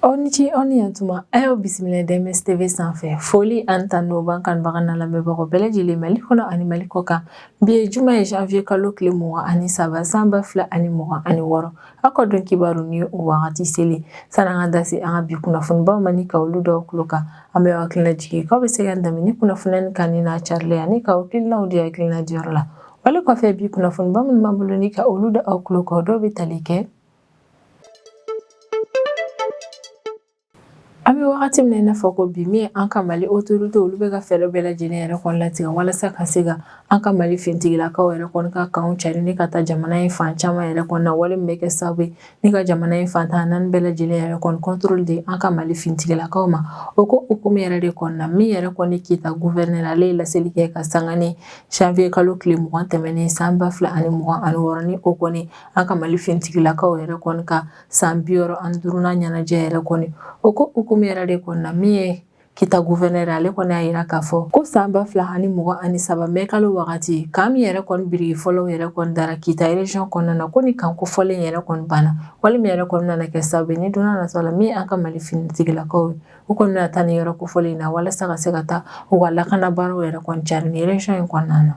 Oniti Oniantuma ayo bisimila DMS TV sanfɛ foli ani tanu b'an kanubaga n'a lamɛnbagaw bɛɛ lajɛlen Mali kɔnɔ ani Mali kɔkan bi ye juma ye janvier kalo tile 23 san 2026 a ka dɔn kibaru ni o wagati selen sani an ka da se an ka bi kunnafonibaw ma ni ka olu dɔw tulo kan an bɛ hakilina jigin k'aw bɛ se ka dɛmɛ ni kunnafoniya kan ni n'a carilen ani ka hakilinaw di hakilina diyɔrɔ la wale kɔfɛ bi kunnafoniba minnu b'an bolo ni ka olu da aw tulo kan dɔw bɛ tali kɛ an bɛ wagati min na fɔ ko bi min an ka Mali autorité olu bɛ ka fɛɛrɛ bɛɛ lajɛlen yɛrɛ kɔni latigɛ walasa ka se ka an ka Mali fintigilakaw yɛrɛ kɔni ka kanw cari ni ka taa jamana in fan caman yɛrɛ kɔni na wale min bɛ kɛ sababu ye ni ka jamana in fantan naani bɛɛ lajɛlen yɛrɛ kɔni contrôle de an ka Mali fintigilakaw ma o ko hukumu yɛrɛ de kɔni na min yɛrɛ kɔni kita gouverneur ale ye laseli kɛ ka sanga ni janvier kalo tile 20 tɛmɛnen san 2026 ni o kɔni an ka Mali fintigilakaw yɛrɛ kɔni ka san 65 ɲɛnajɛ yɛrɛ kɔni o ko hukumu yɛrɛ de kɔni na min ye kita gouverneur ale kɔni y'a yira k'a fɔ ko san 2023 mai kalo wagati kan min yɛrɛ kɔni birigi fɔlɔw yɛrɛ kɔni dara kita région kɔnɔna na ko ni kan kofɔlen yɛrɛ kɔni banna wali min yɛrɛ kɔni nana kɛ sababu ye ni donna nataw la min an ka Mali finitigilakaw u kɔni na taa ni yɔrɔ kofɔlen na walasa ka se ka taa u ka lakana baaraw yɛrɛ kɔni cari ni région in kɔnɔna na.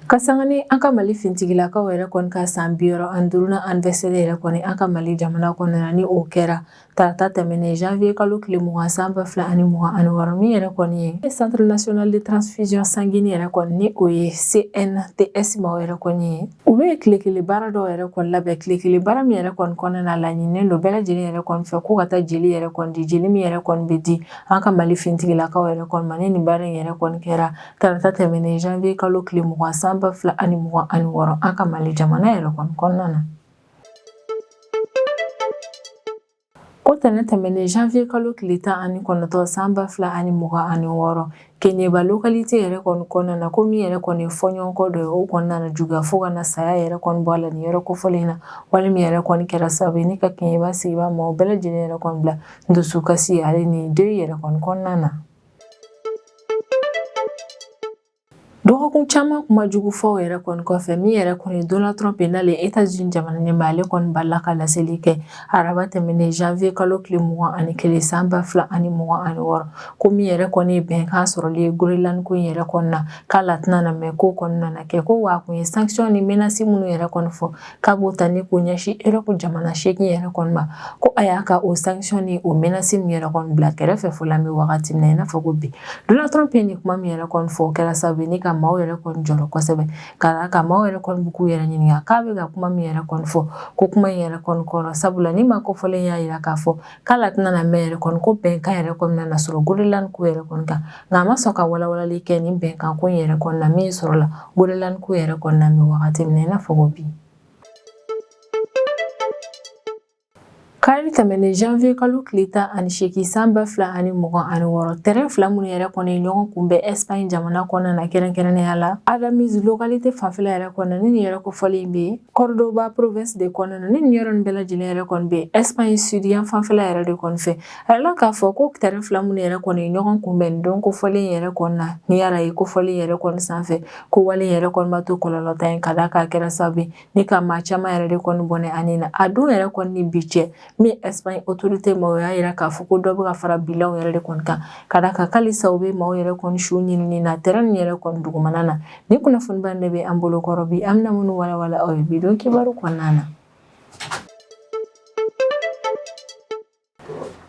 Ka sanga ni an ka Mali fintigilakaw yɛrɛ kɔni ka san 65 anniversaire yɛrɛ kɔni an ka Mali jamana kɔnɔna ni o kɛra tarata tɛmɛnen janvier kalo tile 20 san 2026 min yɛrɛ kɔni ye Centre national de transfusion sanguine yɛrɛ kɔni ni o ye CNTS ma yɛrɛ kɔni ye olu ye tile kelen baara dɔw yɛrɛ kɔni labɛn tile kelen baara min yɛrɛ kɔni kɔnɔna la ɲininen don bɛɛ lajɛlen yɛrɛ kɔni fɛ ko ka taa jeli yɛrɛ kɔni di jeli min yɛrɛ kɔni bɛ di an ka Mali fintigilakaw yɛrɛ kɔni ma ni nin baara in yɛrɛ kɔni kɛra tarata tɛmɛnen janvier kalo tile 20 san 2026 an ka Mali jamana yɛrɛ kɔni kɔnɔna na. Ko tɛnɛ tɛmɛnen janvier kalo tile 19 san 2026 Keɲeba localité yɛrɛ kɔni kɔnɔna na ko min yɛrɛ kɔni fɔɲɔgɔnkɔ dɔ ye o kɔni nana juguya fo ka na saya yɛrɛ kɔni bɔ a la nin yɔrɔ kofɔlen na wali min yɛrɛ kɔni kɛra sababu ye ni ka Keɲeba sigibaa ma o bɛɛ lajɛlen yɛrɛ kɔni bila dusukasi ale ni deuil yɛrɛ kɔni kɔnɔna na. Dɔgɔkun caman kuma jugu fɔw yɛrɛ kɔni kɔfɛ min yɛrɛ kɔni Donald Trump n'ale États-Unis jamana ɲɛmaa ale kɔni balila ka laseli kɛ araba tɛmɛnen janvier kalo tile 21 san 2026 ko min yɛrɛ kɔni ye bɛnkan sɔrɔli ye Groenland ko in yɛrɛ kɔni na k'ala tɛna na mɛn ko kɔni nana kɛ ko wa kun ye sanction ni menace minnu yɛrɛ kɔni fɔ k'a b'o ta ni ko ɲɛsin Europe jamana 8 yɛrɛ kɔni ma ko a y'a ka o sanction ni o menace min yɛrɛ kɔni bila kɛrɛfɛ fo la min wagati min na i n'a fɔ ko bi Donald Trump ye ni kuma min yɛrɛ kɔni fɔ kɛra sababu ye ni ka maaw yɛrɛ kɔni jɔrɔ kosɛbɛ ka maaw yɛrɛ kɔni b'u yɛrɛ ɲininka k'a bɛ ka kuma min yɛrɛ kɔni fɔ ko kuma in yɛrɛ kɔni kɔrɔ sabula ni ma kofɔlen y'a yira k'a fɔ k'ala tɛna na mɛn yɛrɛ kɔni ko bɛnkan yɛrɛ kɔni nana sɔrɔ Groenland ko yɛrɛ kɔni kan nka a ma sɔn ka walawalali kɛ ni bɛnkan ko in yɛrɛ kɔni na min sɔrɔla Groenland ko yɛrɛ kɔni na min wagati min na i n'a fɔ ko bi. Kari tɛmɛnen janvier kalo tile 18 san 2026 terrain fila minnu yɛrɛ kɔni ɲɔgɔn kunbɛn Espagne jamana kɔnɔna na kɛrɛnkɛrɛnnenya la Adamiz localité fanfɛla yɛrɛ kɔnɔna ni nin yɛrɛ kofɔlen bɛ yen Cordoba province de kɔnɔna na ni nin yɔrɔ nin bɛɛ lajɛlen yɛrɛ kɔni bɛ Espagne sud yan fanfɛla yɛrɛ de kɔni fɛ a yɛrɛ k'a fɔ ko terrain fila minnu yɛrɛ kɔni ɲɔgɔn kunbɛn don kofɔlen yɛrɛ kɔni na ni yàrá ye kofɔlen yɛrɛ kɔni sanfɛ ko wale yɛrɛ kɔni ma to kɔlɔlɔ ta in ka da k'a kɛra sababu ye ni ka maa caman yɛrɛ de kɔni bɔnɛ ani na a don yɛrɛ kɔni ni bi cɛ min Espagne autorité ma o y'a yira k'a fɔ ko dɔ bɛ ka fara bilaw yɛrɛ de kɔni kan ka da kan halisa u bɛ maaw yɛrɛ kɔni su ɲinini na terrain nin yɛrɛ kɔni dugumana na ni kunnafoniba ne bɛ an bolo kɔrɔ bi an bɛna minnu walawala aw ye bi don kibaru kɔnɔna na.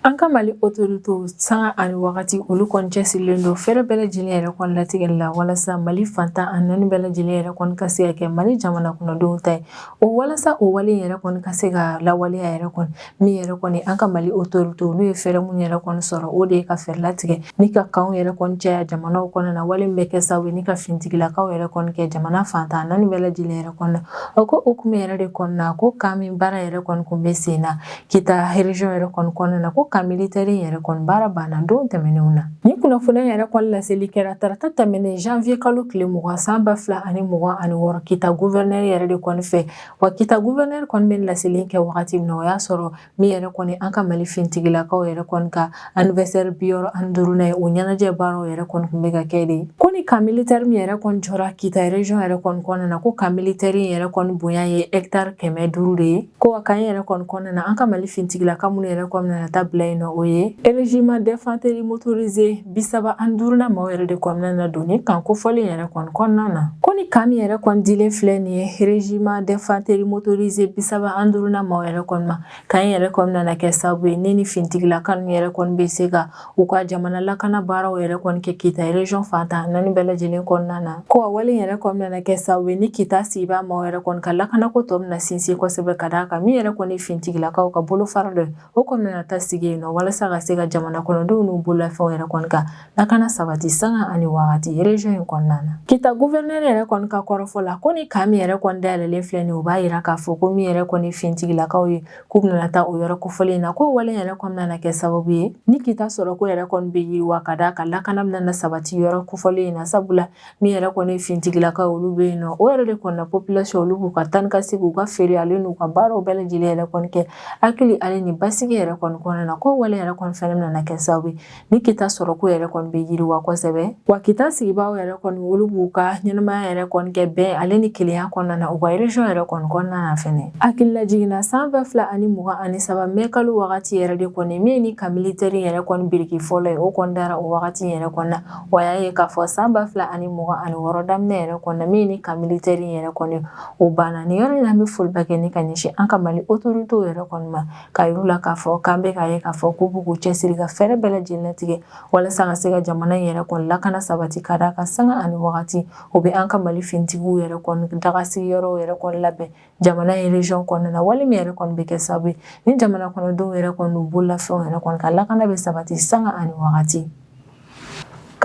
An ka Mali autorité sanga ani wagati olu kɔni cɛsirilen don fɛrɛ bɛɛ lajɛlen yɛrɛ kɔni latigɛli la walasa Mali fantan ani naani bɛɛ lajɛlen yɛrɛ kɔni ka se ka kɛ Mali jamana kɔnɔdenw ta ye o walasa o wale yɛrɛ kɔni ka se ka lawaleya yɛrɛ kɔni min yɛrɛ kɔni an ka Mali autorité olu ye fɛrɛ mun yɛrɛ kɔni sɔrɔ o de ye ka fɛrɛ latigɛ ni ka kanw yɛrɛ kɔni caya jamanaw kɔnɔna na wale min bɛ kɛ sababu ye ni ka fintigilakaw yɛrɛ kɔni kɛ jamana fantan naani bɛɛ lajɛlen yɛrɛ kɔnɔna o ko hukumu yɛrɛ de kɔnɔna ko kan min baara yɛrɛ kɔni kun bɛ sen na kita région yɛrɛ kɔni kɔnɔna na ko ka militaire yɛrɛ kɔni baara banna don tɛmɛnenw na. Ni kunnafoniya yɛrɛ kɔni laseli kɛra tarata tɛmɛnen janvier kalo tile 20 san 2026 kita gouverneur yɛrɛ de kɔni fɛ. Wa kita gouverneur kɔni bɛ laseli kɛ wagati min na o y'a sɔrɔ min yɛrɛ kɔni an ka Mali fintigilakaw yɛrɛ kɔni ka anniversaire 65 ye o ɲɛnajɛ baaraw yɛrɛ kɔni kun bɛ ka kɛ de. Ko ni ka militaire min yɛrɛ kɔni jɔra kita région yɛrɛ kɔni kɔnɔna na ko ka militaire yɛrɛ kɔni bonya ye hectare 500 de ye. Ko wa kan yɛrɛ kɔni kɔnɔna na an ka Mali fintigilaka minnu yɛrɛ kɔni na ta bila yen nɔ o ye régiment d'infanterie motorisée 75 maaw yɛrɛ de kɔnɔna na don ni kan kofɔlen yɛrɛ kɔni kɔnɔna na. Ko ni kan min yɛrɛ kɔni dilen filɛ nin ye régiment d'infanterie motorisée 75 maaw yɛrɛ kɔni ma kan yɛrɛ kɔni nana kɛ sababu ye ne ni fintigilaka ninnu yɛrɛ kɔni bɛ se ka u ka jamana lakana baaraw yɛrɛ kɔni kɛ kita région fantan naani bɛɛ lajɛlen kɔnɔna na. Ko wa wale yɛrɛ kɔni nana kɛ sababu ye ni kita sigibaa maaw yɛrɛ kɔni ka lakanako tɔ bɛna sinsin kosɛbɛ ka d'a kan min yɛrɛ kɔni fintigilakaw ka bolofara dɔ o kɔni nana ta sigi yen nɔ walasa ka se ka jamana kɔnɔdenw n'u bololafɛnw yɛrɛ kɔni ka lakana sabati sanga ani wagati région in kɔnɔna na. Kita gouverneur yɛrɛ kɔni ka kɔrɔfɔ la ko ni kan min yɛrɛ kɔni dayɛlɛlen filɛ nin o b'a yira k'a fɔ ko min yɛrɛ kɔni fintigilakaw ye k'u bɛna taa o yɔrɔ kofɔlen na ko wale yɛrɛ kɔni nana kɛ sababu ye ni kita sɔrɔ ko yɛrɛ kɔni bɛ yiriwa ka d'a kan lakana bɛna sabati yɔrɔ kofɔlen in na sabula min yɛrɛ kɔni fintigilakaw olu bɛ yen nɔ o yɛrɛ de kɔni na population olu b'u ka taa ni ka segin u ka feere ale n'u ka baaraw bɛɛ lajɛlen yɛrɛ kɔni kɛ hakili ale ni basigi yɛrɛ kɔni kɔnɔna na ko wale yɛrɛ kɔni fɛnɛ nana kɛ sababu ye ni kita sɔrɔ ko yɛrɛ kɔni bɛ yiriwa kosɛbɛ wa kita sigibaaw yɛrɛ kɔni olu b'u ka ɲɛnamaya yɛrɛ kɔni kɛ bɛn ale ni kelenya kɔnɔna na u ka région yɛrɛ kɔni kɔnɔna na fɛnɛ. Hakilila jiginna san 2023 mai kalo wagati yɛrɛ de kɔni min ni ka militaire yɛrɛ kɔni biriki fɔlɔ ye o kɔni dara o wagati yɛrɛ kɔnɔna na wa y'a ye k'a fɔ san 2026 daminɛ yɛrɛ kɔnɔna min ni ka militaire yɛrɛ kɔni o banna ni yɔrɔ in na an bɛ foliba kɛ ni ka ɲɛsin an ka Mali autorités yɛrɛ kɔni ma ka yir'u la k'a fɔ k'an bɛ k'a ye k'a fɔ k'u b'u k'u cɛsiri ka fɛɛrɛ bɛɛ lajɛlen tigɛ walasa ka se ka jamana in yɛrɛ kɔni lakana sabati ka d'a kan sanga ani wagati o bɛ an ka Mali fintigiw yɛrɛ kɔni dagasigiyɔrɔw yɛrɛ kɔni labɛn jamana in région kɔnɔna na wale min yɛrɛ kɔni bɛ kɛ sababu ye ni jamana kɔnɔdenw yɛrɛ kɔni n'u bololafɛnw yɛrɛ kɔni ka lakana bɛ sabati sanga ani wagati.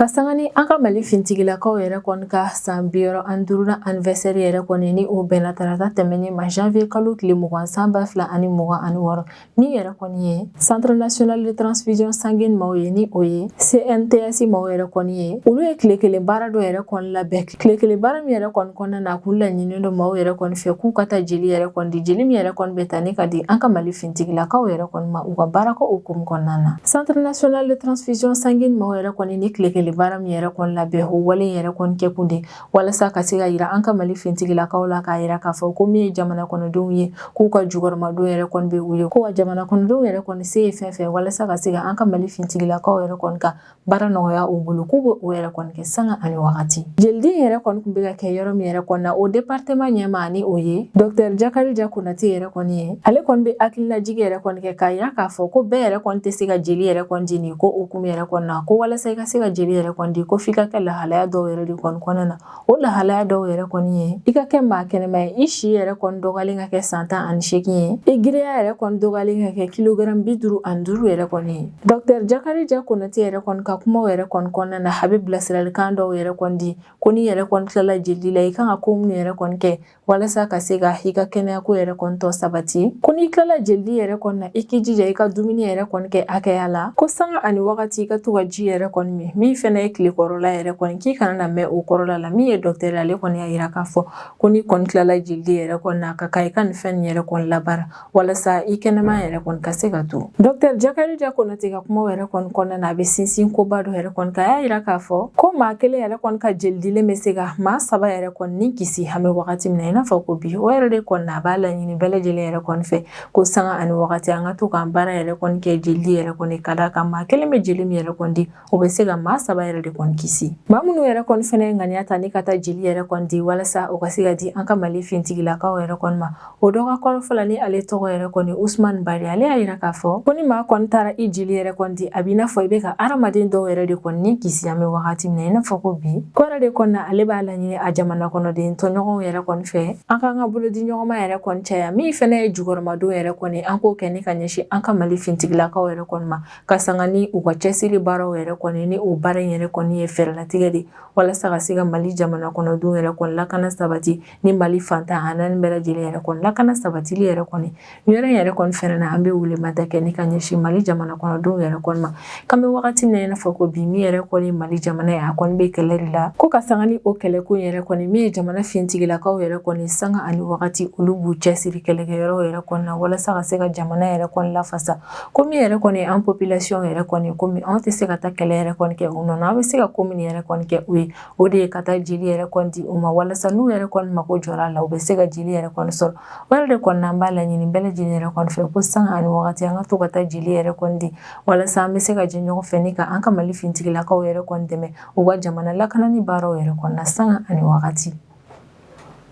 Ka sanga ni an ka Mali fintigilakaw yɛrɛ kɔni ka san 65 anniversaire yɛrɛ kɔni ni o bɛnna tarata tɛmɛnen ma janvier kalo tile 20 san 2026 min yɛrɛ kɔni ye Centre national de transfusion sanguine maaw ye ni o ye CNTS maaw yɛrɛ kɔni ye olu ye tile kelen baara dɔ yɛrɛ kɔni labɛn tile kelen baara min yɛrɛ kɔni kɔnɔna na kun laɲininen don maaw yɛrɛ kɔni fɛ k'u ka taa jeli yɛrɛ kɔni di jeli min yɛrɛ kɔni bɛ taa ni ka di an ka Mali fintigilakaw yɛrɛ kɔni ma u ka baarako hukumu kɔnɔna na. Centre national de transfusion sanguine maaw yɛrɛ kɔni ni tile kelen baara min yɛrɛ kɔni labɛn o wale yɛrɛ kɔni kɛ kun de walasa ka se ka yira an ka Mali fintigilakaw la k'a yira k'a fɔ ko min ye jamana kɔnɔdenw ye k'u ka jukɔrɔmadenw yɛrɛ kɔni bɛ wuli ko wa jamana kɔnɔdenw yɛrɛ kɔni se ye fɛn fɛn walasa ka se ka an ka Mali fintigilakaw yɛrɛ kɔni ka baara nɔgɔya u bolo k'u bɛ o yɛrɛ kɔni kɛ sanga ani wagati. Jeliden yɛrɛ kɔni kun bɛ ka kɛ yɔrɔ min yɛrɛ kɔni na o département ɲɛmaa ni o ye Dr Jakarija Konate yɛrɛ kɔni ye ale kɔni bɛ hakililajigi yɛrɛ kɔni kɛ k'a yira k'a fɔ ko bɛɛ yɛrɛ kɔni tɛ se ka jeli yɛrɛ kɔni di nin ko hukumu yɛrɛ kɔni na ko walasa i ka se ka jeli yɛrɛ kɔni di ko f'i ka kɛ lahalaya dɔw yɛrɛ de kɔni kɔnɔna na o lahalaya dɔw yɛrɛ kɔni ye i ka kɛ maa kɛnɛma ye i si yɛrɛ kɔni dɔgɔyalen ka kɛ san 18 ye i giriya yɛrɛ kɔni dɔgɔyalen ka kɛ kilogramme 55 yɛrɛ kɔni ye. Dr Jakarija Konate yɛrɛ kɔni ka kumaw yɛrɛ kɔni kɔnɔna na a bɛ bilasiralikan dɔw yɛrɛ kɔni di ko ni yɛrɛ kɔni tilala jeli la i kan ka ko minnu yɛrɛ kɔni kɛ walasa ka se ka i ka kɛnɛyako yɛrɛ kɔni tɔ sabati ko n'i tilala jeli yɛrɛ kɔni na i k'i jija i ka dumuni yɛrɛ kɔni kɛ hakɛya la ko sanga ani wagati i ka to ka ji yɛrɛ kɔni min min fɛnɛ ye tile kɔrɔla yɛrɛ kɔni k'i kana na mɛn o kɔrɔla la min ye docteur ale kɔni y'a yira k'a fɔ ko n'i kɔni tilala jeli yɛrɛ kɔni na ka kan i ka nin fɛn nin yɛrɛ kɔni labaara walasa i kɛnɛma yɛrɛ kɔni ka se ka to. Dr Jakarija Konate ka kumaw yɛrɛ kɔni kɔnɔna na a bɛ sinsin koba dɔ yɛrɛ kɔni ka y'a yira k'a fɔ ko maa kelen yɛrɛ kɔni ka jeli dilen bɛ se ka maa 3 yɛrɛ kɔni ni kisi an bɛ wagati min na i n'a fɔ ko bi o yɛrɛ de kɔni na a b'a laɲini bɛɛ lajɛlen yɛrɛ kɔni fɛ ko sanga ani wagati an ka to k'an baara yɛrɛ kɔni kɛ jeli yɛrɛ kɔni ka d'a kan maa kelen bɛ jeli min yɛrɛ kɔni di o bɛ se ka maa 3 yɛrɛ de kɔni kisi. Maa minnu yɛrɛ kɔni fɛnɛ ye ŋaniya ta ni ka taa jeli yɛrɛ kɔni di walasa o ka se ka di an ka Mali fintigilakaw yɛrɛ kɔni ma o dɔ ka kɔrɔfɔ la ni ale tɔgɔ yɛrɛ kɔni Usman Bari ale y'a yira k'a fɔ ko ni maa kɔni taara i jeli yɛrɛ kɔni di a b'i n'a fɔ i bɛ ka adamaden dɔw yɛrɛ de kɔni ni kisi an bɛ wagati min na i n'a fɔ ko bi ko yɛrɛ de kɔni na ale b'a laɲini a jamana kɔnɔden tɔɲɔgɔnw yɛrɛ kɔni fɛ kɛ an k'an ka bolodi ɲɔgɔnma yɛrɛ kɔni caya min fɛnɛ ye jukɔrɔmadenw yɛrɛ kɔni an k'o kɛ ni ka ɲɛsin an ka Mali fintigilakaw yɛrɛ kɔni ma ka sanga ni u ka cɛsiri baaraw yɛrɛ kɔni ni o baara in yɛrɛ kɔni ye fɛɛrɛlatigɛ de walasa ka se ka Mali jamana kɔnɔdenw yɛrɛ kɔni lakana sabati ni Mali fantan a naani bɛɛ lajɛlen yɛrɛ kɔni lakana sabatili yɛrɛ kɔni ni yɔrɔ in yɛrɛ kɔni fɛnɛ na an bɛ welemada kɛ ni ka ɲɛsin Mali jamana kɔnɔdenw yɛrɛ kɔni ma kan bɛ wagati min na i n'a fɔ ko bi min yɛrɛ kɔni Mali jamana ye a kɔni bɛ kɛlɛ de la ko ka sanga ni o kɛlɛko yɛrɛ kɔni min ye jamana fintigilakaw yɛrɛ kɔni sanga ani wagati olu b'u cɛsiri kɛlɛkɛyɔrɔ yɛrɛ kɔni na walasa ka se ka jamana yɛrɛ kɔni lafasa ko min yɛrɛ kɔni an population yɛrɛ kɔni ko min anw tɛ se ka taa kɛlɛ yɛrɛ kɔni kɛ u nɔ an bɛ se ka ko min yɛrɛ kɔni kɛ u ye o de ye ka taa jeli yɛrɛ kɔni di u ma walasa n'u yɛrɛ kɔni mako jɔra a la u bɛ se ka jeli yɛrɛ kɔni sɔrɔ o yɛrɛ de kɔni an b'a laɲini bɛɛ lajɛlen yɛrɛ kɔni fɛ ko sanga ani wagati an ka to ka taa jeli yɛrɛ kɔni di walasa an bɛ se ka jɛ ɲɔgɔn fɛ ni ka an ka Mali fintigilakaw yɛrɛ kɔni dɛmɛ u ka jamana lakanani baaraw yɛrɛ kɔni na sanga ani wagati.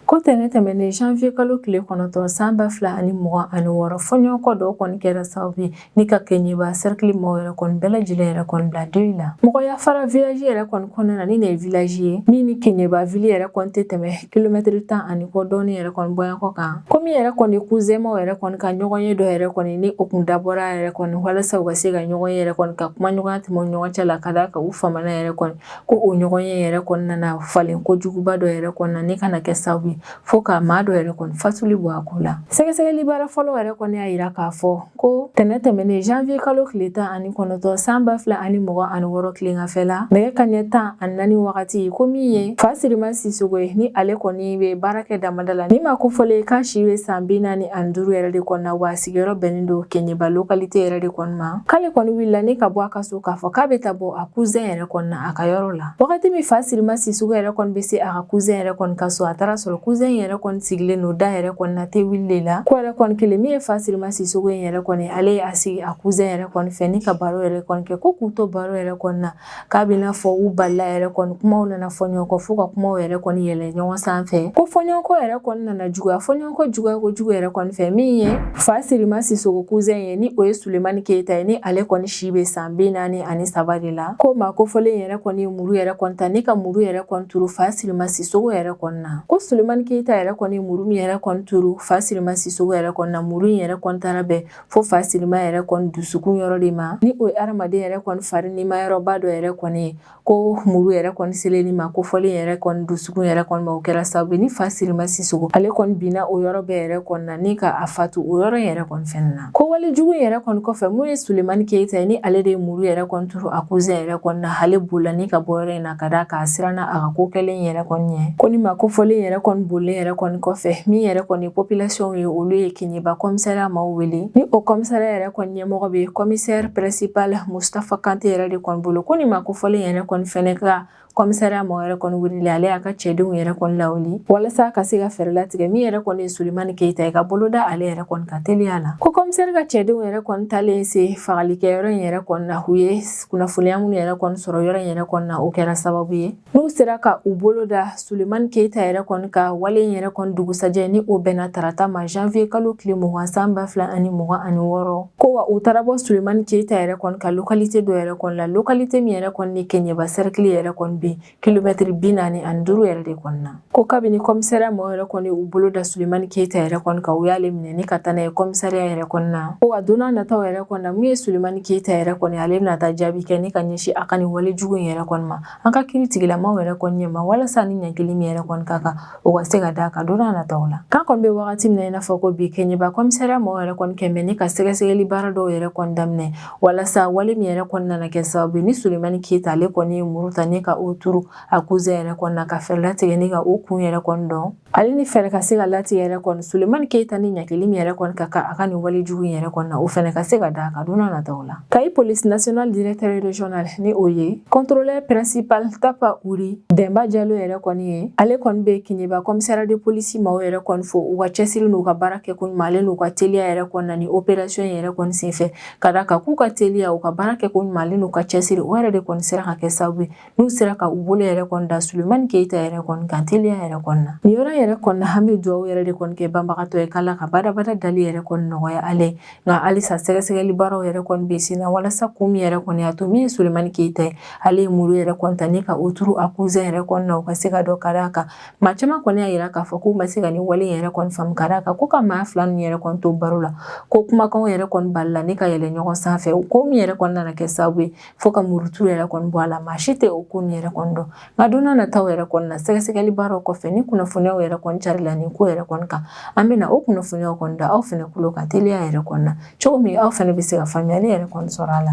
Ko tɛnɛ tɛmɛnen janvier kalo tile 9 san 2026 fɔɲɔgɔnkɔ dɔw kɔni kɛra sababu ye ni ka Keɲeba cercle mɔgɔw yɛrɛ kɔni bɛɛ lajɛlen yɛrɛ kɔni bila deuil la. Mɔgɔ ya fara village yɛrɛ kɔni kɔnɔna na ni nin ye village ye min ni Keɲeba ville yɛrɛ kɔni tɛ tɛmɛ kilomètre 10 ani kɔ dɔɔni yɛrɛ kɔni bɔɲɔgɔn kan. Ko min yɛrɛ kɔni cousin maw yɛrɛ kɔni ka ɲɔgɔn ye dɔ yɛrɛ kɔni ni o kun dabɔra yɛrɛ kɔni walasa u ka se ka ɲɔgɔn ye yɛrɛ kɔni ka kuma ɲɔgɔnya tɛmɛ u ɲɔgɔn cɛ la ka d'a kan u famana yɛrɛ kɔni ko o ɲɔgɔn ye yɛrɛ kɔni nana falen kojuguba dɔ yɛrɛ kɔni na ni kana kɛ sababu ye fo ka maa dɔ yɛrɛ kɔni fatuli bɔ a ko la. Sɛgɛsɛgɛli baara fɔlɔ yɛrɛ kɔni y'a yira k'a fɔ ko tɛnɛ tɛmɛnen janvier kalo tile 19 san 2026 tilengafɛ la nɛgɛ kaɲɛ 14 wagati ko min ye Fasirima Sisogo ye ni ale kɔni bɛ baara kɛ damada la ni ma ko fɔlen k'a si bɛ san 45 yɛrɛ de kɔnɔ na wa sigiyɔrɔ bɛnnen don Keɲeba localité yɛrɛ de kɔni ma k'ale kɔni wulila ni ka bɔ a ka so k'a fɔ k'a bɛ taa bɔ a cousin yɛrɛ kɔni na a ka yɔrɔ la. Wagati min Fasirima Sisogo yɛrɛ kɔni bɛ se a ka cousin yɛrɛ kɔni ka so a taara sɔrɔ cousin yɛrɛ kɔni sigilen no da yɛrɛ kɔni na tɛ wuli de la ko yɛrɛ kɔni kelen min ye Fasirima Sisogo in yɛrɛ kɔni ale ye a sigi a cousin yɛrɛ kɔni fɛ ni ka baro yɛrɛ kɔni kɛ ko k'u to baro yɛrɛ kɔni na k'a bɛ n'a fɔ u balila yɛrɛ kɔni kumaw nana fɔ ɲɔgɔn kɔ fo ka kumaw yɛrɛ kɔni yɛlɛ ɲɔgɔn sanfɛ ko fɔɲɔgɔnkɔ yɛrɛ kɔni nana juguya fɔɲɔgɔnkɔ juguya kojugu yɛrɛ kɔni fɛ min ye Fasirima Sisogo cousin ye ni o ye Sulemani Keyita ye ni ale kɔni si bɛ san 43 de la ko maa kofɔlen yɛrɛ kɔni ye muru yɛrɛ kɔni ta ni ka muru yɛrɛ kɔni turu Fasirima Sisogo yɛrɛ kɔni na ko Sulemani Keyita yɛrɛ kɔni muru min yɛrɛ kɔni turu Fasirima Sisogo yɛrɛ kɔni na muru in yɛrɛ kɔni taara bɛn fo Fasirima yɛrɛ kɔni dusukun yɔrɔ de ma ni o ye adamaden yɛrɛ kɔni fari nima yɔrɔba dɔ yɛrɛ kɔni ye ko muru yɛrɛ kɔni selenni ma ko fɔlen yɛrɛ kɔni dusukun yɛrɛ kɔni ma o kɛra sababu ni Fasirima Sisogo ale kɔni binna o yɔrɔ bɛɛ yɛrɛ kɔni na ni ka a fatu o yɔrɔ yɛrɛ kɔni fɛnɛ na ko wale jugu yɛrɛ kɔni kɔfɛ mun ye Sulemani Keyita ye ni ale de ye muru yɛrɛ kɔni turu a cousin yɛrɛ kɔni na ale bolila ni ka bɔ yɔrɔ in na ka d'a kan a siranna a ka ko kɛlen yɛrɛ kɔni ɲɛ ko ni ma ko fɔlen yɛrɛ kɔni bolilen yɛrɛ kɔni kɔfɛ min yɛrɛ kɔni population ye olu ye Keɲeba commissariat maaw wele ni o commissariat yɛrɛ kɔni ɲɛmɔgɔ bɛ commissaire principal Mustafa Kante yɛrɛ de kɔni bolo ko ni ma ko fɔlen yɛrɛ kɔni fɛnɛ ka commissariat maaw yɛrɛ kɔni wele ale y'a ka cɛdenw yɛrɛ kɔni lawuli walasa ka se ka fɛɛrɛ latigɛ min yɛrɛ kɔni ye Sulemani Keyita ye ka boloda ale yɛrɛ kɔni ka teliya la ko commissaire ka cɛdenw yɛrɛ kɔni talen se fagalikɛyɔrɔ in yɛrɛ kɔni na u ye kunnafoniya minnu yɛrɛ kɔni sɔrɔ yɔrɔ in yɛrɛ kɔni na o kɛra sababu ye n'u sera ka u boloda Sulemani Keyita yɛrɛ kɔni ka wale in yɛrɛ kɔni dugusajɛ ni o bɛnna tarata ma janvier kalo tile 20 san 2026 ko wa u taara bɔ Sulemani Keyita yɛrɛ kɔni ka localité dɔ yɛrɛ kɔni la localité min yɛrɛ kɔni ni Keɲeba cercle yɛrɛ kɔni bɛ kilomètre 45 yɛrɛ de kɔni na ko kabini commissariat maaw yɛrɛ kɔni u bolo da Sulemani Keyita yɛrɛ kɔni ka u y'ale minɛ ni ka taa n'a ye commissariat yɛrɛ kɔni na ko wa donna nataw yɛrɛ kɔni na mun ye Sulemani Keyita yɛrɛ kɔni ale bɛna taa jaabi kɛ ni ka ɲɛsin a ka nin wale jugu in yɛrɛ kɔni ma an ka kiiri tigilamaw yɛrɛ kɔni ɲɛma walasa ni ɲankili min yɛrɛ kɔni ka kan o ka se ka d'a kan donna nataw la k'an kɔni bɛ wagati min na i n'a fɔ ko bi Keɲeba commissariat maaw yɛrɛ kɔni kɛmɛ ni ka sɛgɛsɛgɛli baara dɔw yɛrɛ kɔni daminɛ walasa wale min yɛrɛ kɔni nana kɛ sababu ni Sulemani Keyita ale kɔni ye muru ta ni ka o turu a cousin yɛrɛ kɔni na ka fɛɛrɛ latigɛ ni ka o kun yɛrɛ kɔni dɔn ale ni fɛɛrɛ ka se ka latigɛ yɛrɛ kɔni Sulemani Keyita ni ɲankili min yɛrɛ kɔni ka kan a ka nin wale jugu in yɛrɛ kɔni na o fɛnɛ ka se ka d'a kan donna nataw la Kayi police national directeur régional ni o ye contrôleur principal Tapa Uri Demba Diallo yɛrɛ kɔni ye ale kɔni bɛ Keɲeba commissariat de police maaw yɛrɛ kɔni fo u ka cɛsiri n'u ka baara kɛ ko ɲuman ale n'u ka teliya yɛrɛ kɔni na ni opération yɛrɛ kɔni senfɛ ka d'a kan k'u ka teliya u ka baara kɛ ko ɲuman ale n'u ka cɛsiri o yɛrɛ de kɔni sera ka kɛ sababu ye n'u sera ka u bolo yɛrɛ kɔni da Sulemani Keyita yɛrɛ kɔni kan teliya yɛrɛ kɔni na nin yɔrɔ yɛrɛ yɛrɛ kɔni na an bɛ duwawu yɛrɛ de kɔni kɛ banbagatɔ ye k'Ala ka badabada dali yɛrɛ kɔni nɔgɔya ale nka halisa sɛgɛsɛgɛli baaraw yɛrɛ kɔni bɛ sen na walasa kun min yɛrɛ kɔni y'a to min ye Sulemani Keyita ye ale ye muru yɛrɛ kɔni ta ni ka o turu a cousin yɛrɛ kɔni na u ka se ka dɔ kari a kan maa caman kɔni y'a yira k'a fɔ k'u ma se ka nin wale yɛrɛ kɔni faamu ka d'a kan ko ka maa fila ninnu yɛrɛ kɔni to baro la ko kumakanw yɛrɛ kɔni balila ni ka yɛlɛ ɲɔgɔn sanfɛ ko min yɛrɛ kɔni nana kɛ sababu ye fo ka muruturu yɛrɛ kɔni bɔ a la maa si tɛ o ko nin yɛrɛ kɔni dɔn nka don n'a nataw yɛrɛ kɔni na sɛgɛsɛgɛli baaraw kɔfɛ ni kunnafoniyaw yɛrɛ kɔni carila nin ko yɛrɛ kɔni kan an bɛna o kunnafoniyaw kɔni da aw fɛnɛ kulo kan teliya yɛrɛ kɔni na cogo min aw fɛnɛ bɛ se ka faamuyali yɛrɛ kɔni sɔrɔ a la.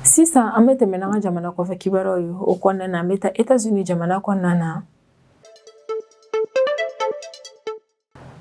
Sisan an bɛ tɛmɛ n'an ka jamana kɔfɛ kibaruyaw ye o kɔnɔna na an bɛ taa États-Unis jamana kɔnɔna na.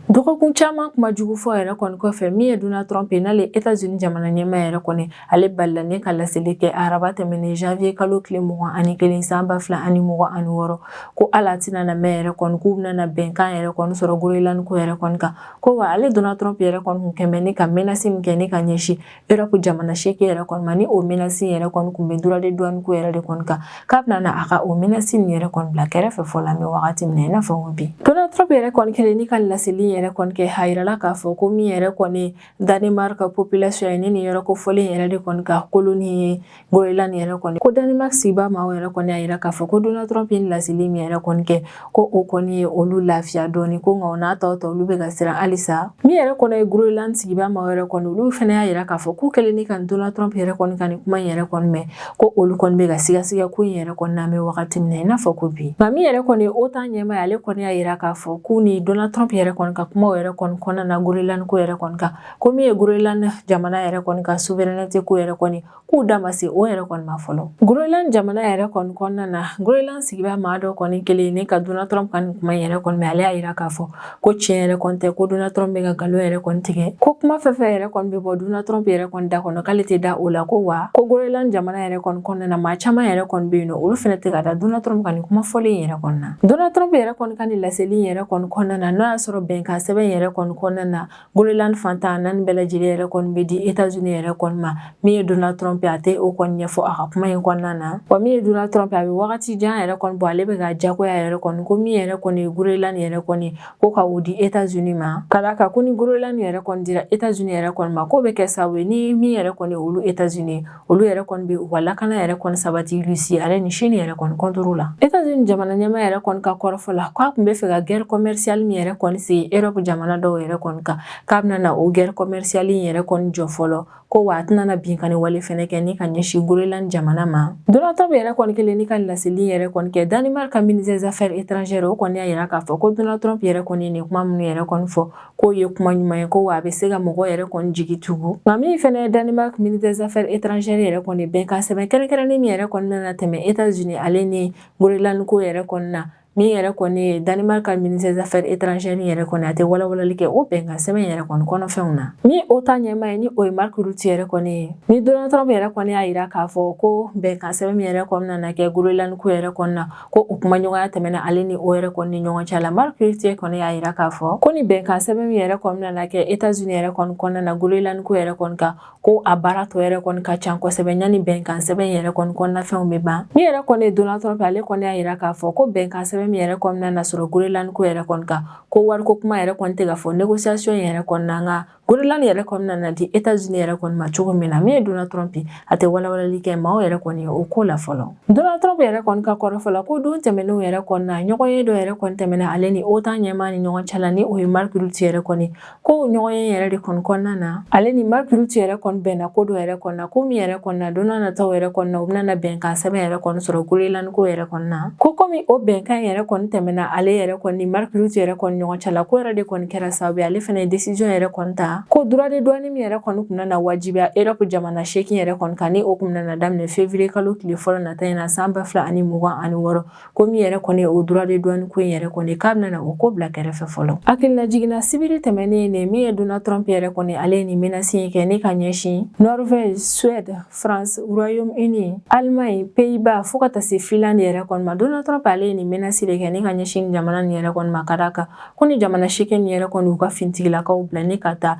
Dɔgɔkun caman kuma jugu fɔ yɛrɛ kɔni kɔfɛ min ye Donald Trump ye n'ale États-Unis jamana ɲɛmaa yɛrɛ kɔni ale balila ni ka laseli kɛ araba tɛmɛnen janvier kalo tile 21 san 2026 ko ala tɛna na mɛn yɛrɛ kɔni k'u bɛna bɛnkan yɛrɛ kɔni sɔrɔ Groenland ko yɛrɛ kɔni kan ko wa ale Donald Trump yɛrɛ kɔni kun kɛmɛ ni ka menace min kɛ ni ka ɲɛsin Europe jamana 8 yɛrɛ kɔni ma ni o menace yɛrɛ kɔni kun bɛ droit de douane ko yɛrɛ de kɔni kan k'a bɛna na a ka o menace nin yɛrɛ kɔni bila kɛrɛfɛ fɔlɔ an bɛ wagati min na i n'a fɔ bi Donald Trump yɛrɛ kɔni kɛlen ni ka laseli yɛrɛ kɔni kɛ a yirala k'a fɔ ko min yɛrɛ kɔni Danemark ka population ye ni nin yɔrɔ kofɔlen yɛrɛ de kɔni ka colonie ye Groenland yɛrɛ kɔni ko Danemark sigibaa maaw yɛrɛ kɔni y'a yira k'a fɔ ko Donald Trump ye laseli min yɛrɛ kɔni kɛ ko o kɔni ye olu lafiya dɔɔni ko nka o n'a tɔw olu bɛ ka siran halisa min yɛrɛ kɔni ye Groenland sigibaa maaw yɛrɛ kɔni olu fɛnɛ y'a yira k'a fɔ k'u kɛlen ni ka Donald Trump yɛrɛ kɔni ka nin kuma in yɛrɛ kɔni mɛn ko olu kɔni bɛ ka sigasiga ko in yɛrɛ kɔni na mɛ wagati min na i n'a fɔ ko bi nka min yɛrɛ kɔni ye OTAN ɲɛmaa ale kɔni y'a yira k'a fɔ k'u ni Donald Trump yɛrɛ kɔni ka kumaw yɛrɛ kɔni kɔnɔna na Groenland ko yɛrɛ kɔni kan ko min ye Groenland jamana yɛrɛ kɔni ka souveraineté ko yɛrɛ kɔni k'u da ma se o yɛrɛ kɔni ma fɔlɔ Groenland jamana yɛrɛ kɔni kɔnɔna na Groenland sigibaa maa dɔ kɔni kelen ni ka Donald Trump ka nin kuma yɛrɛ kɔni mɛ ale y'a yira k'a fɔ ko tiɲɛ yɛrɛ kɔni tɛ ko Donald Trump bɛ ka nkalon yɛrɛ kɔni tigɛ ko kuma fɛn fɛn yɛrɛ kɔni bɛ bɔ Donald Trump yɛrɛ kɔni da kɔnɔ k'ale tɛ da o la ko wa ko Groenland jamana yɛrɛ kɔni kɔnɔna na maa caman yɛrɛ kɔni bɛ yen nɔ olu fɛnɛ tɛ ka da Donald Trump ka nin kuma fɔlen yɛrɛ kɔni na Donald Trump yɛrɛ kɔni ka nin laseli yɛrɛ kɔni kɔnɔna na n'o y'a sɔrɔ bɛnkan sɛbɛn yɛrɛ kɔni kɔnɔna na Groenland fantan naani bɛɛ lajɛlen yɛrɛ kɔni bɛ di États-Unis yɛrɛ kɔni ma min ye Donald Trump ye a tɛ o kɔni ɲɛfɔ a ka kuma in kɔnɔna na wa min ye Donald Trump a bɛ wagati jan yɛrɛ kɔni bɔ ale bɛ ka jagoya yɛrɛ kɔni ko min yɛrɛ kɔni ye Groenland yɛrɛ kɔni ko ka o di États-Unis ma ka d'a kan ko ni Groenland yɛrɛ kɔni dira États-Unis yɛrɛ kɔni ma k'o bɛ kɛ sababu ye ni min yɛrɛ kɔni olu États-Unis olu yɛrɛ kɔni bɛ u ka lakana yɛrɛ kɔni sabati Russie ale ni Chine yɛrɛ kɔni contre la États-Unis jamana ɲɛmaa yɛrɛ kɔni ka kɔrɔfɔ la k'a tun bɛ fɛ ka guerre commerciale min yɛrɛ kɔni sigi Europe jamana dɔw yɛrɛ kɔni kan k'a bɛna na o guerre commerciale in yɛrɛ kɔni jɔ fɔlɔ ko wa a tɛna na bin ka nin wale fɛnɛ kɛ ni ka ɲɛsin Groenland jamana ma Donald Trump yɛrɛ kɔni kelen ni ka laseli yɛrɛ kɔni kɛ Danemark ka ministre des affaires étrangères o kɔni y'a yira k'a fɔ ko Donald Trump yɛrɛ kɔni nin kuma minnu yɛrɛ kɔni fɔ k'o ye kuma ɲuman ye ko wa a bɛ se ka mɔgɔ yɛrɛ kɔni jigi tugu nka min fɛnɛ ye Danemark ministre des affaires étrangères yɛrɛ kɔni bɛnkan sɛbɛn kɛrɛnkɛrɛnnen min yɛrɛ kɔni nana tɛmɛ États-Unis ale ni Groenland ko yɛrɛ kɔni na min yɛrɛ kɔni ye Danemark ka ministre des affaires étrangères yɛrɛ kɔni a tɛ walawalali kɛ o bɛnkan sɛbɛn yɛrɛ kɔni kɔnɔfɛnw na min OTAN ɲɛmaa ye ni o ye Mark Rutte yɛrɛ kɔni ye ni Donald Trump yɛrɛ kɔni y'a yira k'a fɔ ko bɛnkan sɛbɛn min yɛrɛ kɔni nana kɛ Groenland ko yɛrɛ kɔni na ko o kuma ɲɔgɔnya tɛmɛna ale ni o yɛrɛ kɔni ni ɲɔgɔn cɛ la Mark Rutte kɔni y'a yira k'a fɔ ko ni bɛnkan sɛbɛn min yɛrɛ kɔni nana kɛ États-Unis yɛrɛ kɔni kɔnɔna na Groenland ko yɛrɛ kɔni kan ko a baara tɔ yɛrɛ kɔni ka ca kosɛbɛ ɲani bɛnkan sɛbɛn yɛrɛ kɔni kɔnɔnafɛnw bɛ ban min yɛrɛ kɔni ye Donald Trump ale kɔni y'a yira k'a fɔ ko bɛnkan sɛbɛn min yɛrɛ kɔni nana sɔrɔ Groenland ko yɛrɛ kɔni kan ko wariko kuma yɛrɛ kɔni tɛ ka fɔ négociation yɛrɛ kɔni na nka Groenland yɛrɛ kɔni nana di États-Unis yɛrɛ kɔni ma cogo min na min ye Donald Trump ye a tɛ walawalali kɛ maaw yɛrɛ kɔni ye o ko la fɔlɔ Donald Trump yɛrɛ kɔni ka kɔrɔfɔ la ko don tɛmɛnenw yɛrɛ kɔni na ɲɔgɔnye dɔ yɛrɛ kɔni tɛmɛna ale ni OTAN ɲɛmaa ni ɲɔgɔn cɛ la ni o ye Mark Rutte yɛrɛ kɔni ko ɲɔgɔnye yɛrɛ de kɔni kɔnɔna na ale ni Mark Rutte yɛrɛ kɔni bɛnna ko dɔ yɛrɛ kɔni na ko min yɛrɛ kɔni na don n'a nataw yɛrɛ kɔni na u bɛna na bɛnkan sɛbɛn yɛrɛ kɔni sɔrɔ Groenland ko yɛrɛ kɔni na ko komi o bɛnkan yɛrɛ kɔni tɛmɛna ale yɛrɛ kɔni ni Mark Rutte yɛrɛ kɔni ɲɔgɔn cɛ la ko yɛrɛ de kɔni kɛra sababu ye ale fɛnɛ ye décision yɛrɛ kɔni ta ko droit de douane min yɛrɛ kɔni kun na wajibiya Europe jamana 8 yɛrɛ kɔni kan ni o kun na daminɛ février kalo tile fɔlɔ nata in na san 2026 ko min yɛrɛ kɔni o droit de douane ko in yɛrɛ kɔni k'a bɛna o ko bila kɛrɛfɛ fɔlɔ hakilina jiginna sibiri tɛmɛnen ne min ye Donald Trump yɛrɛ kɔni ale ni menace in kɛ ni ka ɲɛsin Norvège, Suède, France, Royaume-Uni, Allemagne, Pays-Bas fo ka taa se Finlande yɛrɛ kɔni ma Donald Trump ale ni menace de kɛ ni ka ɲɛsin jamana ni yɛrɛ kɔni ma ka d'a kan ko ni jamana 8 ni yɛrɛ kɔni u ka fintigilakaw bila ni ka taa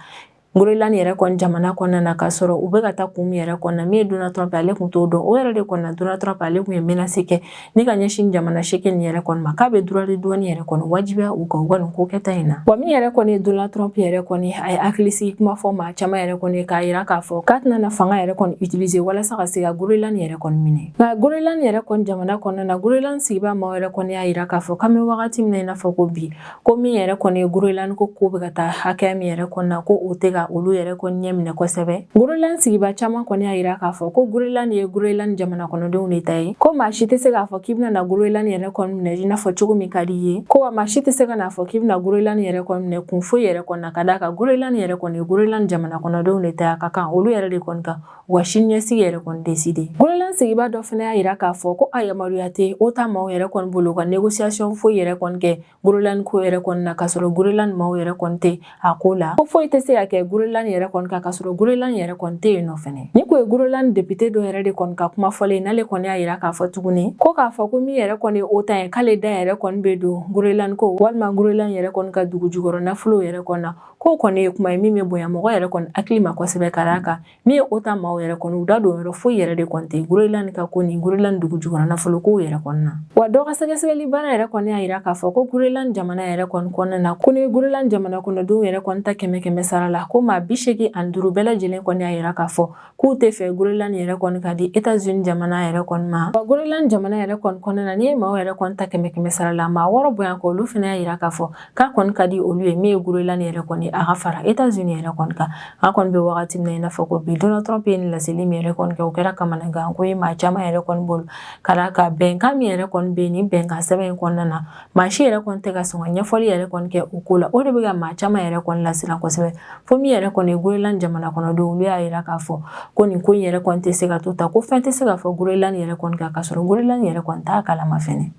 Greenland yɛrɛ kɔni jamana kɔnɔna na ka sɔrɔ u bɛ ka taa kun min yɛrɛ kɔnɔna min ye Donald Trump ale kun t'o dɔn o yɛrɛ de kɔnɔna Donald Trump ale kun ye menace kɛ ni ka ɲɛsin jamana 8 nin yɛrɛ kɔni ma k'a bɛ droit de douane yɛrɛ kɔni wajibiya u kan u ka nin ko kɛta in na wa min yɛrɛ kɔni Donald Trump yɛrɛ kɔni a ye hakilisigi kuma fɔ maa caman yɛrɛ kɔni k'a yira k'a fɔ k'a tɛna na fanga yɛrɛ kɔni utiliser walasa ka se ka Greenland yɛrɛ kɔni minɛ nka Greenland yɛrɛ kɔni jamana kɔnɔna na Greenland sigibaa maaw yɛrɛ kɔni y'a yira k'a fɔ k'an bɛ wagati min na i n'a fɔ ko bi ko min yɛrɛ kɔni ye Greenland ko bɛ ka taa hakɛ min yɛrɛ kɔnɔna ko o tɛ ka olu yɛrɛ kɔni ɲɛ minɛ kosɛbɛ Greenland sigibaa caman kɔni y'a yira k'a fɔ ko Greenland ye Greenland jamana kɔnɔdenw de ta ye ko maa si tɛ se k'a fɔ k'i bɛna na Greenland yɛrɛ kɔni minɛ i n'a fɔ cogo min ka di ye ko wa maa si tɛ se ka n'a fɔ k'i bɛna Greenland yɛrɛ kɔni minɛ kun foyi yɛrɛ kɔnɔna ka d'a kan Greenland yɛrɛ kɔni ye Greenland jamana kɔnɔdenw de ta ka kan olu yɛrɛ de kɔni kan wa sini ɲɛsigi yɛrɛ kɔni décider Greenland sigibaa dɔ fana y'a yira k'a fɔ ko a yamaruya tɛ OTAN maaw yɛrɛ kɔni bolo ka négociation foyi yɛrɛ kɔni kɛ Greenland ko yɛrɛ kɔni na ka sɔrɔ Greenland maaw yɛrɛ kɔni tɛ a ko la ko foyi tɛ se ka kɛ Greenland yɛrɛ kɔni kan ka sɔrɔ Greenland yɛrɛ kɔni tɛ yen nɔ fɛnɛ ni ko ye Greenland député dɔ yɛrɛ de kɔni ka kuma fɔlen n'ale kɔni y'a yira k'a fɔ tuguni ko k'a fɔ ko min yɛrɛ kɔni ye OTAN ye k'ale da yɛrɛ kɔni bɛ don Greenland ko walima Greenland yɛrɛ kɔni ka dugu jukɔrɔ nafolo yɛrɛ kɔni na ko kɔni ye kuma ye min bɛ bonya mɔgɔ yɛrɛ kɔni hakili ma kosɛbɛ ka d'a kan min ye OTAN maaw yɛrɛ kɔni u da don yɔrɔ foyi yɛrɛ de kɔni tɛ Greenland ka ko ni Greenland dugu jukɔrɔ nafolo ko yɛrɛ kɔni na wa dɔ ka sɛgɛsɛgɛli baara yɛrɛ kɔni y'a yira k'a fɔ ko Greenland jamana yɛrɛ kɔni kɔnɔna na ko ni Greenland jamana kɔnɔdenw yɛrɛ kɔni ta 100 sara la ko maa 85 bɛɛ lajɛlen kɔni y'a yira k'a fɔ k'u tɛ fɛ Greenland yɛrɛ kɔni ka di États-Unis jamana yɛrɛ kɔni ma wa Greenland jamana yɛrɛ kɔni kɔnɔna na ni ye maaw yɛrɛ kɔni ta 100 sara la maa 6 bonya ko olu fana y'a yira k'a fɔ k'a kɔni ka di olu ye min ye Greenland yɛrɛ kɔni a ka fara États-Unis yɛrɛ kɔni kan an kɔni bɛ wagati min na i n'a fɔ ko bi Donald Trump ye nin laseli min yɛrɛ kɔni kɛ o kɛra kamanagan ko ye maa caman yɛrɛ kɔni bolo ka d'a kan bɛnkan min yɛrɛ kɔni bɛ yen nin bɛnkan sɛbɛn in kɔnɔna na maa si yɛrɛ kɔni tɛ ka sɔn ka ɲɛfɔli yɛrɛ kɔni kɛ o ko la o de bɛ ka maa caman yɛrɛ kɔni lasiran kosɛbɛ fo min yɛrɛ kɔni ye Greenland jamana kɔnɔdenw olu y'a yira k'a fɔ ko nin ko in yɛrɛ kɔni tɛ se ka to ta ko fɛn tɛ se ka fɔ Greenland yɛrɛ kɔni kan ka sɔrɔ Greenland yɛrɛ kɔni t'a kalama fɛnɛ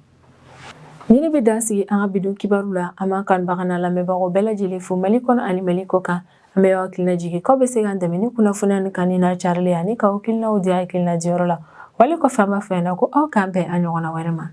Ɲini bɛ dan sigi an ka bidon kibaru la an b'an kanubaga n'a lamɛnbagaw bɛɛ lajɛlen fo Mali kɔnɔ ani Mali kɔ kan an bɛ aw hakilina jigin k'aw bɛ se k'an dɛmɛ ni kunnafoniya ni kan ni n'a carili ani ka hakilinaw di hakilina diyɔrɔ la wali kɔfɛ an b'a fɔ yan ko aw k'an bɛn a ɲɔgɔnna wɛrɛ ma